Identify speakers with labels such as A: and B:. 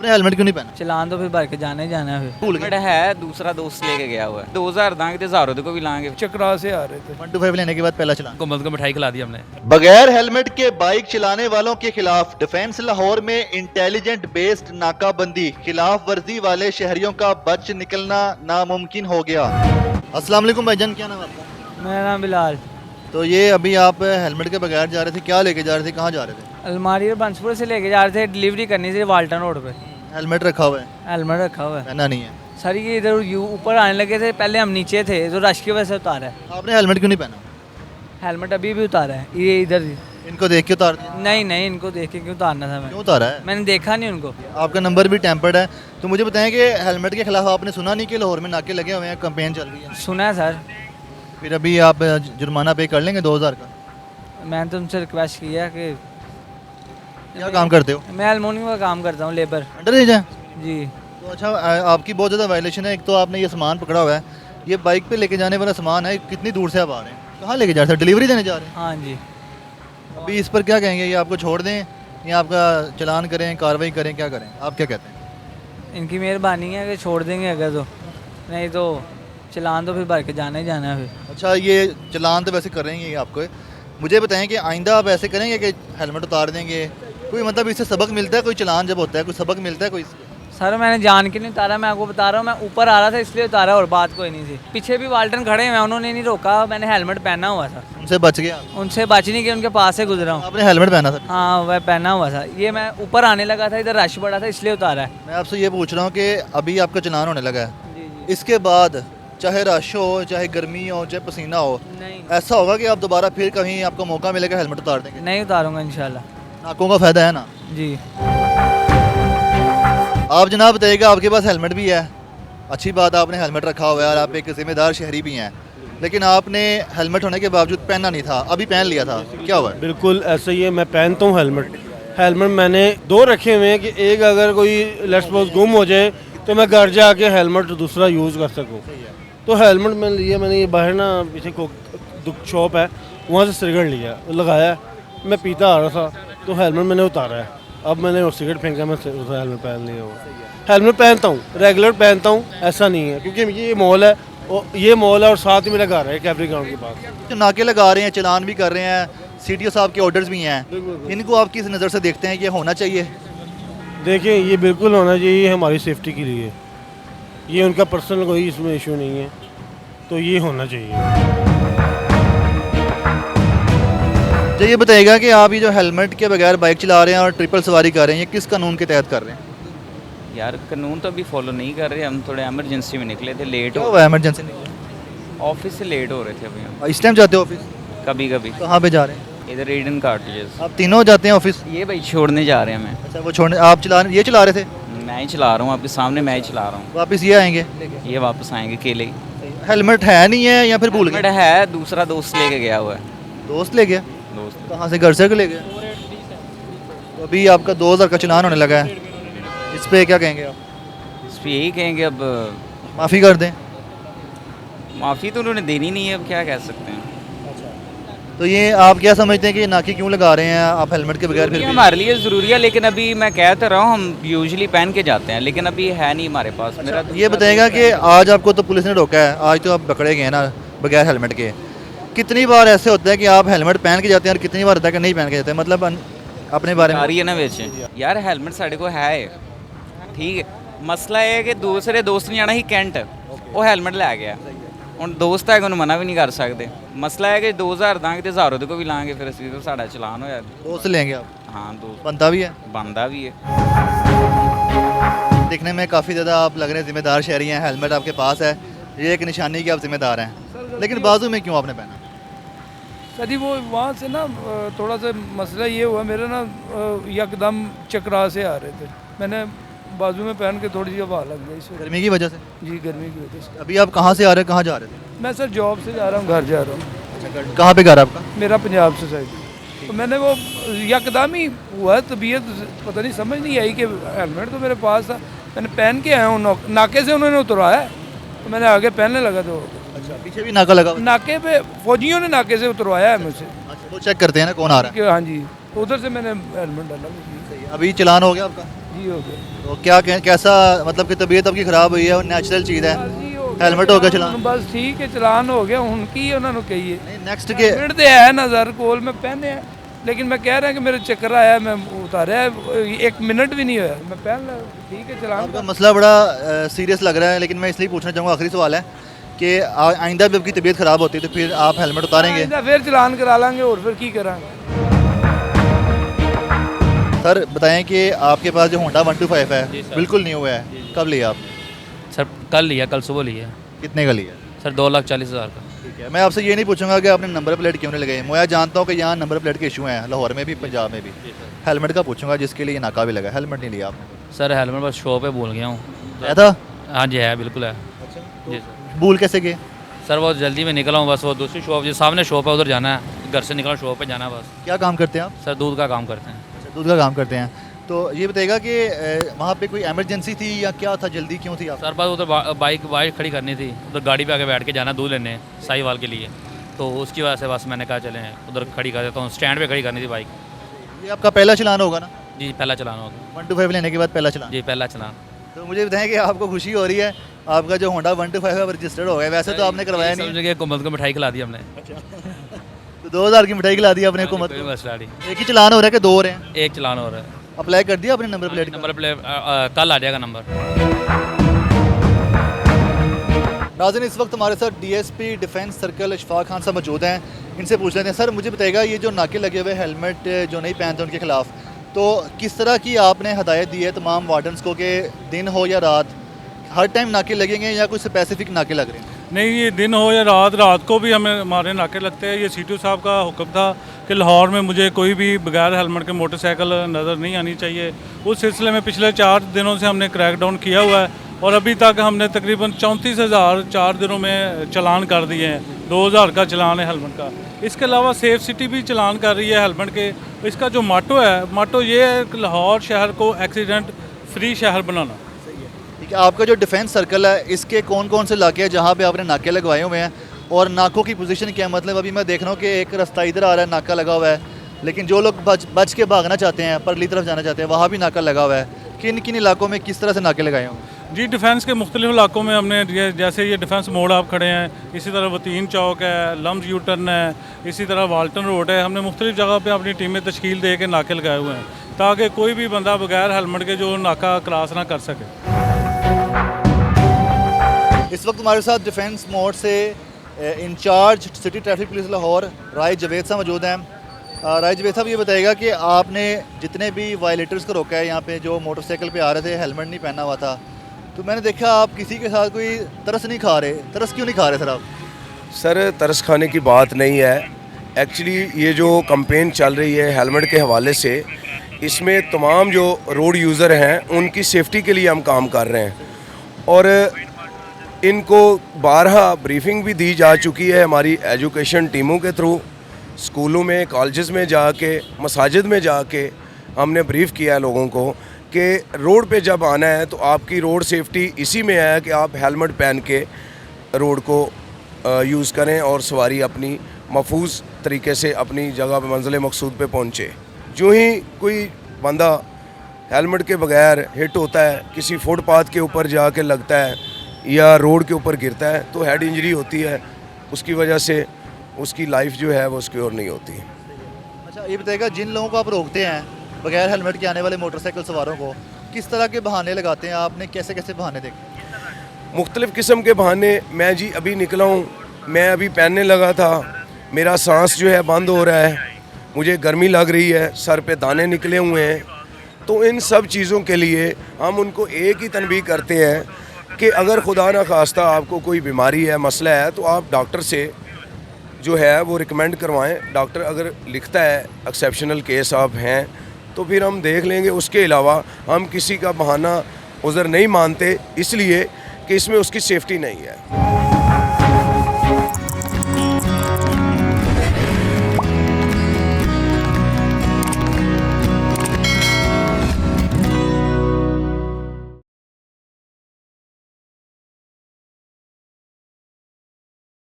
A: आपने हेलमेट क्यों नहीं पहना?
B: चलान तो फिर भर के जाना ही जाना है फिर।
A: भूल गए।
C: हेलमेट है, दूसरा दोस्त लेके गया हुआ है। 2000 दांगे तो 1000 को भी लाएंगे।
D: चकरा से आ रहे थे।
A: 125 लेने के बाद पहला चलान।
E: को मिठाई खिला दी हमने।
A: बगैर हेलमेट के बाइक चलाने वालों के खिलाफ डिफेंस लाहौर में इंटेलिजेंट बेस्ड नाकाबंदी, खिलाफ वर्जी वाले शहरियों का बच निकलना नामुमकिन हो गया। अस्सलाम वालेकुम भाईजान, क्या नाम है आपका?
B: मेरा नाम बिलाल।
A: तो ये अभी आप हेलमेट के बगैर जा रहे थे, क्या लेके जा रहे थे, कहाँ जा रहे थे?
B: अलमारी और बंसपुर से लेके जा रहे थे, डिलीवरी करनी थी वाल्टन रोड पे।
A: हेलमेट रखा हुआ है,
B: हेलमेट रखा हुआ है
A: पहना नहीं है।
B: सर, ये इधर ऊपर आने लगे थे, पहले हम नीचे थे तो रश की वजह से उतारा है।
A: आपने हेलमेट क्यों नहीं पहना?
B: हेलमेट अभी भी उतारा है, ये इधर ही।
A: इनको देख के उतार दिया?
B: नहीं, इनको देख के क्यों उतारना था
A: क्यों उतारा है?
B: मैंने देखा नहीं उनको।
A: आपका नंबर भी टेम्पर्ड है, तो मुझे बताएं कि हेलमेट के खिलाफ आपने सुना नहीं कि लाहौर में नाके लगे हुए हैं, कैंपेन चल रही है?
B: सुना है सर,
A: फिर अभी आप जुर्माना पे कर लेंगे 2000 का?
B: मैंने तो उनसे रिक्वेस्ट किया कि
A: क्या काम करते हो?
B: मैं एलुमिनियम का काम करता हूँ, लेबर।
A: अंडर एज है?
B: जी।
A: तो अच्छा, आपकी बहुत ज़्यादा वायलेशन है। एक तो आपने ये सामान पकड़ा हुआ है, ये बाइक पे लेके जाने वाला सामान है, कितनी दूर से आप आ रहे हैं, कहाँ लेके जा रहे हैं? डिलीवरी देने जा रहे हैं?
B: हाँ जी।
A: अभी इस पर क्या कहेंगे? ये आपको छोड़ दें या आपका चलान करें, कार्रवाई करें, क्या करें? आप क्या कहते हैं?
B: इनकी मेहरबानी है कि छोड़ देंगे अगर, तो नहीं तो चलान तो फिर भर के जाना ही जाना है फिर।
A: अच्छा, ये चलान तो वैसे करेंगे आपको, मुझे बताएं कि आइंदा आप ऐसे करेंगे कि हेलमेट उतार देंगे? कोई मतलब इससे सबक मिलता है? कोई चलान जब होता है कोई सबक मिलता है कोई?
B: सर, मैंने जान के नहीं उतारा, मैं आपको बता रहा हूँ, मैं ऊपर आ रहा था इसलिए उतारा, और बात कोई नहीं थी। पीछे भी वाल्टन खड़े हैं, उन्होंने नहीं रोका, मैंने हेलमेट पहना हुआ था।
A: उनसे बच गया?
B: उनसे बच नहीं गया, उनके पास से गुजरा हूँ।
A: आपने हेलमेट पहना था?
B: हाँ, वह पहना हुआ था। ये मैं ऊपर आने लगा था, इधर रश बड़ा था इसलिए उतारा है।
A: मैं आपसे ये पूछ रहा हूँ कि अभी आपका चलान होने लगा है,
B: जी जी।
A: इसके बाद चाहे रश हो, चाहे गर्मी हो, चाहे पसीना हो,
B: नहीं,
A: ऐसा होगा कि आप दोबारा फिर कहीं आपको मौका मिलेगा हेलमेट उतार देंगे?
B: नहीं उतारूंगा इंशाल्लाह।
A: नाकों का फ़ायदा है ना?
B: जी।
A: आप जनाब बताइएगा, आपके पास हेलमेट भी है, अच्छी बात, आपने हेलमेट रखा हुआ है और आप एक ज़िम्मेदार शहरी भी हैं, लेकिन आपने हेलमेट होने के बावजूद पहनना नहीं था, अभी पहन लिया था, क्या हुआ?
D: बिल्कुल ऐसा ही है, मैं पहनता हूँ हेलमेट मैंने 2 रखे हुए हैं कि एक अगर कोई लेट्स सपोज गुम हो जाए तो मैं घर जाके हेलमेट दूसरा यूज़ कर सकूँ। तो हेलमेट मैंने लिया, मैंने ये बाहर ना पीछे को शॉप है, वहाँ से सिगरेट लिया, लगाया, मैं पीता आ रहा था तो हेलमेट मैंने उतारा है। अब मैंने सिगरेट फेंका, मैं हेलमेट पहन लिया। हेलमेट पहनता हूँ, रेगुलर पहनता हूँ, ऐसा नहीं है, क्योंकि ये मॉल है, और साथ ही मेरा घर है कैफरी ग्राउंड के पास।
A: जो नाके लगा रहे हैं, चलान भी कर रहे हैं, CTO साहब के ऑर्डर्स भी हैं, इनको आप किस नज़र से देखते हैं कि ये होना चाहिए?
D: देखिए, ये बिल्कुल होना चाहिए हमारी सेफ्टी के लिए, ये उनका पर्सनल कोई इसमें इशू नहीं है, तो ये होना चाहिए।
A: जो ये बताइएगा कि आप ये जो हेलमेट के बगैर बाइक चला रहे हैं और ट्रिपल सवारी कर रहे हैं, ये किस कानून के तहत कर रहे हैं?
C: यार, कानून तो अभी फॉलो नहीं कर रहे, हम थोड़े इमरजेंसी में निकले थे, लेट
A: क्या
C: हो,
A: हुआ इमरजेंसी नहीं?
C: ऑफिस से लेट हो रहे थे अभी हम।
A: इस टाइम जाते हो ऑफिस?
C: कभी कभी
A: कहाँ पे जा रहे हैं?
C: इधर रीडन कार्टेजेस।
A: आप तीनों जाते हैं ऑफिस?
C: ये भाई छोड़ने जा रहे हैं हमें।
A: अच्छा, वो छोड़ने आप ये चला रहे थे?
C: मैं ही चला रहा हूँ, आपके सामने मैं ही चला रहा हूँ।
A: वापस ये आएंगे?
C: ये वापस आएंगे अकेले ही।
A: हेलमेट है नहीं है या फिर भूल
C: हेलमेट
A: गए?
C: है, दूसरा दोस्त लेके गया हुआ है।
A: दोस्त ले गया?
C: दोस्त
A: कहाँ से, घर से ले गया? तो अभी आपका 2000 का चलान होने लगा है, इस पे क्या कहेंगे आप?
C: इस पर यही कहेंगे, अब
A: माफ़ी कर दें?
C: माफ़ी तो उन्होंने देनी नहीं है, अब क्या कह सकते हैं।
A: तो ये आप क्या समझते हैं कि ये नाके क्यों लगा रहे हैं आप हेलमेट के बगैर? फिर
C: ये
A: भी
C: हमारे लिए ज़रूरी है, लेकिन अभी मैं कह तो रहा हूँ, हम यूजुअली पहन के जाते हैं, लेकिन अभी है नहीं हमारे पास। मेरा
A: ये बताएगा कि आज आपको तो पुलिस ने रोका है, आज तो आप पकड़े गए ना बगैर हेलमेट के, कितनी बार ऐसे होता है कि आप हेलमेट पहन के जाते हैं और कितनी बार होता है कि नहीं पहन के जाते हैं? मतलब अपने बारे में
C: आ रही है ना बेच यार, हेलमेट साढ़े को है, ठीक है। मसला ये है कि दूसरे दोस्त ने जाना ही कैंट, वो हेलमेट लै गया, ਹੁਣ ਦੋਸਤ ਹੈ ਉਹਨੂੰ ਮਨਾ ਵੀ ਨਹੀਂ ਕਰ ਸਕਦੇ। ਮਸਲਾ ਹੈ कि 2000 ਦਾਂਗੇ ਤੇ 1000 को भी ਲਾਂਗੇ, ਫਿਰ ਅਸੀਂ ਤਾਂ ਸਾਡਾ ਚਲਾਨ ਹੋਇਆ।
A: दोस्त लेंगे आप?
C: हाँ, दोस्त
A: बनता भी है?
C: बनता भी है।
A: देखने में काफ़ी ज़्यादा आप लग रहे हैं जिम्मेदार शहरी हैं, हेलमेट आपके पास है, ये एक निशानी कि आप जिम्मेदार हैं, लेकिन बाजू में क्यों आपने पहना?
D: सर जी, वो वहाँ से ना थोड़ा सा मसला ये हुआ, मेरा ना यकदम चकरा से आ रहे थे, मैंने बाजू में पहन के थोड़ी सी हवा लग गई इससे।
A: गर्मी की वजह से?
D: जी, गर्मी की वजह से।
A: अभी आप कहाँ से आ रहे हैं, कहाँ जा रहे थे?
D: मैं सर जॉब से जा रहा हूँ, घर जा रहा हूँ।
A: अच्छा, कहाँ पे घर है आपका?
D: मेरा पंजाब सोसाइटी। तो मैंने वो यकदम ही हुआ, तबीयत पता नहीं समझ नहीं आई कि हेलमेट तो मेरे पास था, मैंने पहन के आया हूँ, नाके से उन्होंने उतरवाया तो मैंने आगे पहनने लगा, तो
A: अच्छा, पीछे भी नाका लगा?
D: नाके पे फौजियों ने नाके से उतरवाया है मुझसे।
A: अच्छा, वो चेक करते हैं ना कौन आ रहा है?
D: हाँ जी, उधर से मैंने हेलमेट डाला।
A: अभी चलान हो गया आपका?
E: जी हो गया
A: तो क्या कैसा मतलब कि तबीयत आपकी ख़राब हुई है और नेचुरल चीज़ है,
E: जी हो गया
A: हेलमेट हो गया चलान?
E: बस ठीक है चलान हो गया ਹੁਣ ਕੀ ਉਹਨਾਂ ਨੂੰ ਕਹੀਏ
A: नेक्स्ट के
E: हेलमेट ਤੇ ਹੈ नज़र ਕੋਲ मैं पहने है लेकिन मैं कह रहा कि मेरे चक्कर आया मैं उतारा एक मिनट भी नहीं होया मैं पहन ला ठीक है चलान
A: आपका मसला बड़ा सीरियस लग रहा है, लेकिन मैं इसलिए पूछना चाहूँगा, आखिरी सवाल है कि आइंदा भी आपकी तबीयत ख़राब होती है तो फिर आप हेलमेट उतारेंगे?
E: आइंदा फिर चलान करा लांगे और फिर की करांगे
A: सर बताएं कि आपके पास जो होंडा 125 है बिल्कुल न्यू है, कब लिया आप?
F: सर कल लिया, कल सुबह लिया
A: कितने का लिया?
F: सर 2,40,000 का।
A: ठीक है, मैं आपसे ये नहीं पूछूंगा कि आपने नंबर प्लेट क्यों नहीं लगाई, मैं जानता हूँ कि यहाँ नंबर प्लेट के इशू हैं, लाहौर में भी पंजाब में भी। हेलमेट का पूछूंगा जिसके लिए नाका भी लगा, हेलमेट नहीं लिया आपने?
F: सर हेलमेट बस शॉप पे भूल गया हूँ।
A: है था?
F: हाँ जी है, बिल्कुल है जी सर।
A: भूल कैसे गए?
F: सर बहुत जल्दी में निकला हूँ, बस वो दूसरी शॉप जो सामने शॉप है उधर जाना है, घर से निकला शॉप पे जाना है बस।
A: क्या काम करते हैं आप?
F: सर दूध का काम करते हैं।
A: अच्छा, दूध का काम करते हैं। तो ये बताएगा कि वहाँ पे कोई एमरजेंसी थी या क्या था, जल्दी क्यों थी आप?
F: सर बस उधर बाइक खड़ी करनी थी, उधर गाड़ी पे आके बैठ के जाना दूध लेने साहिवाल के लिए, तो उसकी वजह से बस मैंने कहा चलें उधर खड़ी कर देता हूँ, स्टैंड पे खड़ी करनी थी बाइक।
A: ये आपका पहला चलान होगा ना?
F: जी पहला चलान होगा।
A: 125 लेने के बाद पहला चलान?
F: जी पहला चलान।
A: तो मुझे बताएं कि आपको खुशी हो रही है, आपका जो होंडा 125 है रजिस्टर्ड हो गया, वैसे तो आपने करवाया नहीं।
F: समझ गए, हुकूमत को मिठाई खिला दी हमने।
A: तो 2000 की मिठाई खिला दी आपने हुकूमत
F: कोई
A: को।
F: मसला नहीं।
A: एक ही चलान हो रहा है कि दो हो रहे हैं?
F: एक चलान हो रहा है।
A: अप्लाई कर दिया आपने नंबर प्लेट का?
F: नंबर प्लेट कल आ जाएगा नंबर।
A: नाज़रीन इस वक्त हमारे साथ DSP defence circle Ashfaq Khan साहब मौजूद हैं, इनसे पूछ लेते हैं। सर मुझे बताइएगा, ये जो नाके लगे हुए हेलमेट जो नहीं पहनते उनके खिलाफ, तो किस तरह की आपने हदायत दी है तमाम वार्डन्स को कि दिन हो या रात हर टाइम नाके लगेंगे या कोई स्पेसिफिक नाके लग रहे हैं?
G: नहीं, ये दिन हो या रात को भी हमें हमारे नाके लगते हैं। ये सीटू साहब का हुक्म था कि लाहौर में मुझे कोई भी बगैर हेलमेट के मोटरसाइकिल नज़र नहीं आनी चाहिए। उस सिलसिले में पिछले 4 दिनों से हमने क्रैकडाउन किया हुआ है और अभी तक हमने तकरीबन 34,000 4 दिनों में चलान कर दिए हैं। 2,000 का चलान है हेलमेट का। इसके अलावा सेफ सिटी भी चलान कर रही है हेलमेट के। इसका जो माटो ये है कि लाहौर शहर को एक्सीडेंट फ्री शहर बनाना।
A: ठीक है, आपका जो डिफेंस सर्कल है इसके कौन कौन से इलाके हैं जहाँ पे आपने नाके लगवाए हुए हैं, और नाकों की पोजीशन क्या है? मतलब अभी मैं देख रहा हूँ कि एक रास्ता इधर आ रहा है, नाका लगा हुआ है, लेकिन जो लोग बच के भागना चाहते हैं, परली तरफ जाना चाहते हैं, वहाँ भी नाका लगा हुआ है। किन किन इलाकों में किस तरह से नाके लगाए हों?
G: जी डिफेंस के मुख्तलिफ इलाकों में हमने जैसे ये डिफेंस मोड़ आप खड़े हैं, इसी तरह वतीन चौक है, लम्स यू टर्न है, इसी तरह वाल्टन रोड है। हमने मुख्तलिफ जगह पे अपनी टीमें तश्कील दे के नाके लगाए हुए हैं ताकि कोई भी बंदा बगैर हेलमेट के जो नाका क्रॉस ना कर सके।
A: इस वक्त हमारे साथ डिफेंस मोड से in charge city traffic police Lahore Rai Javed sahab मौजूद हैं। राय जवेद साहब ये बताएगा कि आपने जितने भी वायलेटर्स को रोका है, यहाँ पे जो मोटरसाइकिल पे आ रहे थे हेलमेट नहीं पहना हुआ था, तो मैंने देखा आप किसी के साथ कोई तरस नहीं खा रहे। तरस क्यों नहीं खा रहे सर आप?
H: सर तरस खाने की बात नहीं है। एक्चुअली ये जो कंपेन चल रही है हेलमेट के हवाले से, इसमें तमाम जो रोड यूज़र हैं उनकी सेफ्टी के लिए हम काम कर रहे हैं और इनको बारहा ब्रीफिंग भी दी जा चुकी है हमारी एजुकेशन टीमों के थ्रू। स्कूलों में, कॉलेजेस में जाके, मसाजिद में जाके हमने ब्रीफ किया है लोगों को कि रोड पे जब आना है तो आपकी रोड सेफ्टी इसी में है कि आप हेलमेट पहन के रोड को यूज़ करें और सवारी अपनी महफूज तरीके से अपनी जगह पे मंजिल मकसूद पे पहुँचे। जो ही कोई बंदा हेलमेट के बगैर हिट होता है, किसी फुटपाथ के ऊपर जाके लगता है या रोड के ऊपर गिरता है तो हेड इंजरी होती है, उसकी वजह से उसकी लाइफ जो है वो सिक्योर नहीं होती।
A: अच्छा ये बताएगा, जिन लोगों को आप रोकते हैं बगैर हेलमेट के आने वाले मोटरसाइकिल सवारों को, किस तरह के बहाने लगाते हैं आपने? कैसे कैसे बहाने देखे?
H: मुख्तलिफ़ किस्म के बहाने। मैं जी अभी निकला हूँ, मैं अभी पहनने लगा था, मेरा सांस जो है बंद हो रहा है, मुझे गर्मी लग रही है, सर पे दाने निकले हुए हैं। तो इन सब चीज़ों के लिए हम उनको एक ही तनबीह करते हैं कि अगर खुदा न खास्ता आपको कोई बीमारी है, मसला है, तो आप डॉक्टर से जो है वो रिकमेंड करवाएं। डॉक्टर अगर लिखता है एक्सेप्शनल केस आप हैं तो फिर हम देख लेंगे। उसके अलावा हम किसी का बहाना उज़र नहीं मानते, इसलिए कि इसमें उसकी सेफ्टी नहीं है।